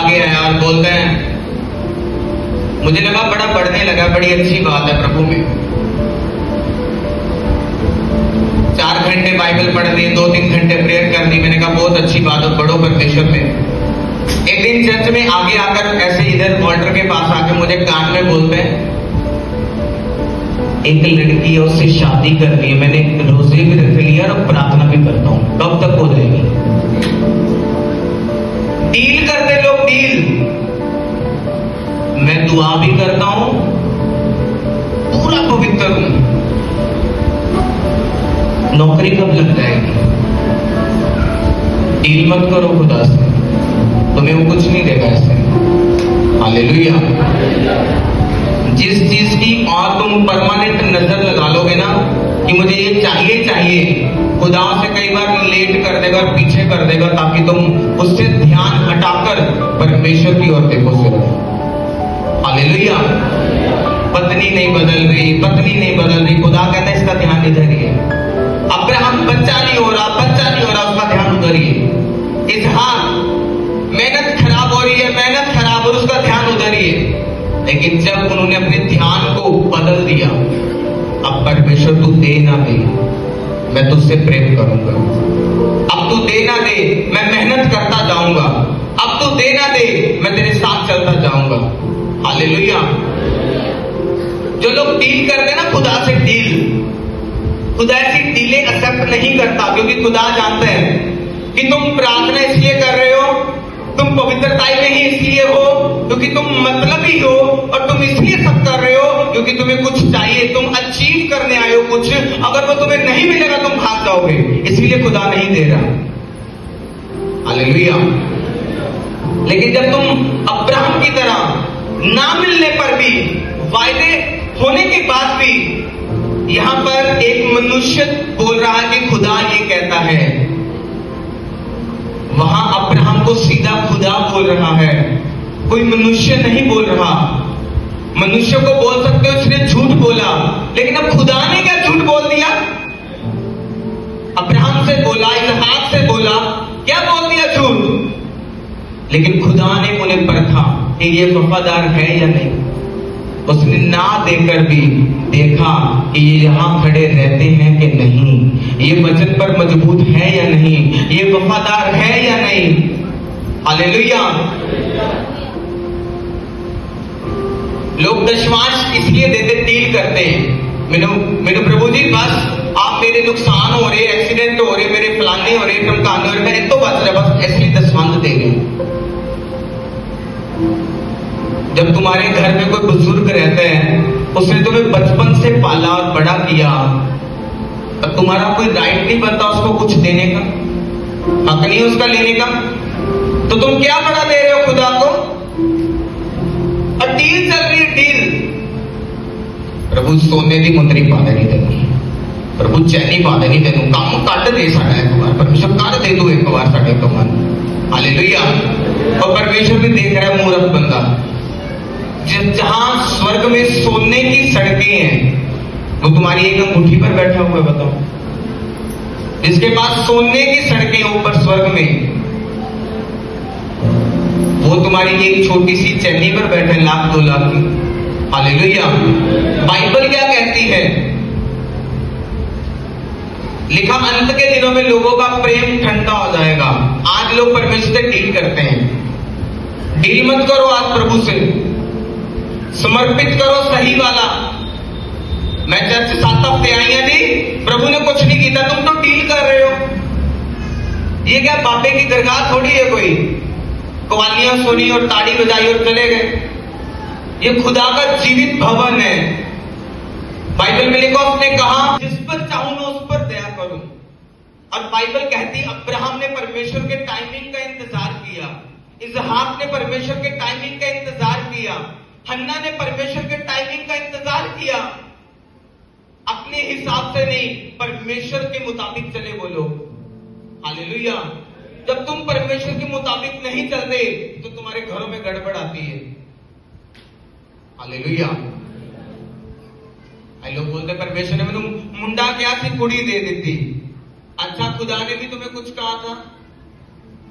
आगे आया और बोलते हैं, मुझे लगा बड़ा बढ़ने लगा, बड़ी अच्छी बात है प्रभु में। 4 घंटे बाइबल पढ़नी, 2-3 घंटे प्रेयर करनी। मैंने कहा बहुत अच्छी बात है, बढ़ो परमेश्वर में। एक दिन चर्च में आगे आकर ऐसे इधर ऑल्टर के पास आके मुझे कान में बोलते हैं, एक लड़की है उससे शादी करनी है, मैंने रोजे भी रख लिया और प्रार्थना भी करता हूं, कब तक हो जाएगी? डील करते लोग, डील। मैं दुआ भी करता हूं, पूरा पवित्र हूं, नौकरी कब लग जाएगी? डील मत करो खुदा से, तुम्हें वो कुछ नहीं देगा इससे। हालेलुया। जिस चीज की और तुम परमानेंट नजर लगा लोगे ना कि मुझे ये चाहिए चाहिए, खुदा से कई बार लेट कर देगा और पीछे कर देगा, ताकि तुम उससे ध्यान हटाकर परमेश्वर की ओर देखो सिर्फ। हालेलुया। पत्नी नहीं बदल रही, पत्नी नहीं बदल रही, खुदा कहता है इसका ध्यान इधर ही है। अब्राहम बच्चा नहीं हो रहा, बच्चा नहीं हो रहा, उसका ध्यान उधर ही है। इसहाक मेहनत खराब हो रही है, मेहनत खराब हो रही, उसका ध्यान उधर ही है। लेकिन जब उन्होंने अपने ध्यान को बदल दिया, अब परमेश्वर तू दे ना दे, मैं तुझसे प्रेम करूंगा। अब तू दे ना दे, मैं मेहनत करता जाऊंगा। अब तू दे ना दे, मैं तेरे साथ चलता जाऊंगा। हालेलुया। जो लोग डील करते हैं ना खुदा से, डील, खुदा ऐसी डीलें एक्सेप्ट नहीं करता, क्योंकि खुदा जानते हैं कि तुम प्रार्थना इसलिए कर रहे हो, तुम पवित्रता में ही इसलिए हो क्योंकि तुम मतलबी हो, और तुम इसलिए सब कर रहे हो क्योंकि तुम्हें कुछ चाहिए, तुम अचीव करने आए हो कुछ। अगर वो तुम्हें नहीं मिलेगा तुम भाग जाओगे, इसलिए खुदा नहीं दे रहा। हालेलुया। लेकिन जब तुम अब्राहम की तरह ना मिलने पर भी, वायदे होने के बाद भी, यहां पर एक मनुष्य बोल रहा है कि खुदा ये कहता है, वहां अब्राहम को सीधा खुदा बोल रहा है, कोई मनुष्य नहीं बोल रहा। मनुष्य को बोल सकते हो इसने झूठ बोला, लेकिन अब खुदा ने क्या झूठ बोल दिया? अब्राहम से बोला, इसहाक से बोला, क्या बोल दिया? झूठ। लेकिन खुदा ने उन्हें परखा कि ये वफादार है या नहीं। उसने ना देकर भी देखा कि ये यहां खड़े रहते हैं कि नहीं, ये वचन पर मजबूत है या नहीं, ये वफादार है या नहीं। हालेलुया। लोग दशमांश इसलिए देते, डील करते हैं, मेरे प्रभु जी बस आप मेरे नुकसान हो रहे, एक्सीडेंट हो रहे, मेरे फलाने हो रहे, टमकाने हो रहे, मेरे तो बच रहे, बस ऐसे दशमांश दे रहे। जब तुम्हारे घर में कोई बुजुर्ग रहते हैं, उसने तुम्हें बचपन से पाला और बड़ा किया, अब तुम्हारा कोई राइट नहीं बनता उसको कुछ देने का, हक नहीं उसका लेने का, तो तुम क्या बड़ा दे रहे हो खुदा को? और डील चल रही है, डील। प्रभु सोने की मुंदरी पा देनी तेनू, प्रभु चैनी पा देनी तेनू, काम कट दे साडा एक बार, परमेश्वर कर दे तू एक बार साडे कमान। हालेलुया। और परमेश्वर भी देख रहा है मूर्ख बंदा। जहां स्वर्ग में सोने की सड़कें हैं, वो तुम्हारी एक अंगूठी पर बैठा हुआ है, बताओ। जिसके पास सोने की सड़कें ऊपर स्वर्ग में, वो तुम्हारी एक छोटी सी चैनी पर बैठे, 1,00,000 2 लाख की। हालेलुया। बाइबल क्या कहती है? लिखा अंत के दिनों में लोगों का प्रेम ठंडा हो जाएगा। आज लोग परमेश्वर से डील करते हैं। डील मत करो आज प्रभु से, समर्पित करो सही वाला। मैं चर्च 7 हफ्ते आई है जी, प्रभु ने कुछ नहीं किया, तुम तो डील कर रहे हो। ये क्या बाबे की दरगाह थोड़ी है, कोई कवालियां सुनी और ताड़ी बजाई और चले गए। ये खुदा का जीवित भवन है। बाइबल में लिखा, उसने कहा जिस पर चाहूं मैं उस पर दया करूं। और बाइबल कहती अब्राहम ने परमेश्वर के टाइमिंग का इंतजार किया, इसहाक ने परमेश्वर के टाइमिंग का इंतजार किया, हन्ना ने परमेश्वर के टाइमिंग का इंतजार किया। अपने हिसाब से नहीं, परमेश्वर के मुताबिक चले वो लोग। हालेलुया। जब तुम परमेश्वर के मुताबिक नहीं चलते तो तुम्हारे घरों में गड़बड़ आती है। हालेलुया। लोग बोलते परमेश्वर ने मैंने मुंडा क्या सी कुड़ी दे देती। अच्छा, खुदा ने भी तुम्हें कुछ कहा था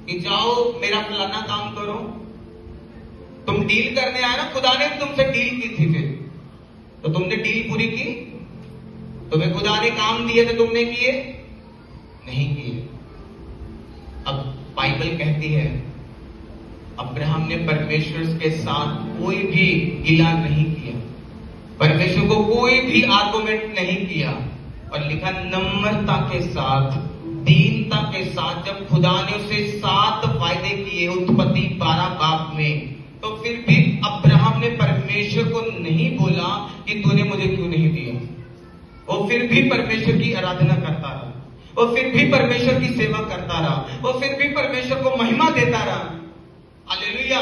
कि जाओ मेरा फलाना काम करो? तुम डील करने आए ना, खुदा ने तुमसे डील की थी फिर, तो तुमने डील पूरी की? तुम्हें खुदा ने काम दिए थे, तुमने किए? नहीं किए। अब बाइबल कहती है अब्राहम ने परमेश्वर के साथ कोई भी गिला नहीं किया, परमेश्वर को कोई भी आर्गुमेंट नहीं किया, और लिखा नम्रता के साथ, दीनता के साथ जब खुदा ने उसे 7 वायदे किए उत्पत्ति 12 बाब में, तो फिर भी अब्राहम ने परमेश्वर को नहीं बोला कि तूने मुझे क्यों नहीं दिया। वो फिर भी परमेश्वर की आराधना करता रहा, वो फिर भी परमेश्वर की सेवा करता रहा, वो फिर भी परमेश्वर को महिमा देता रहा। हालेलुया।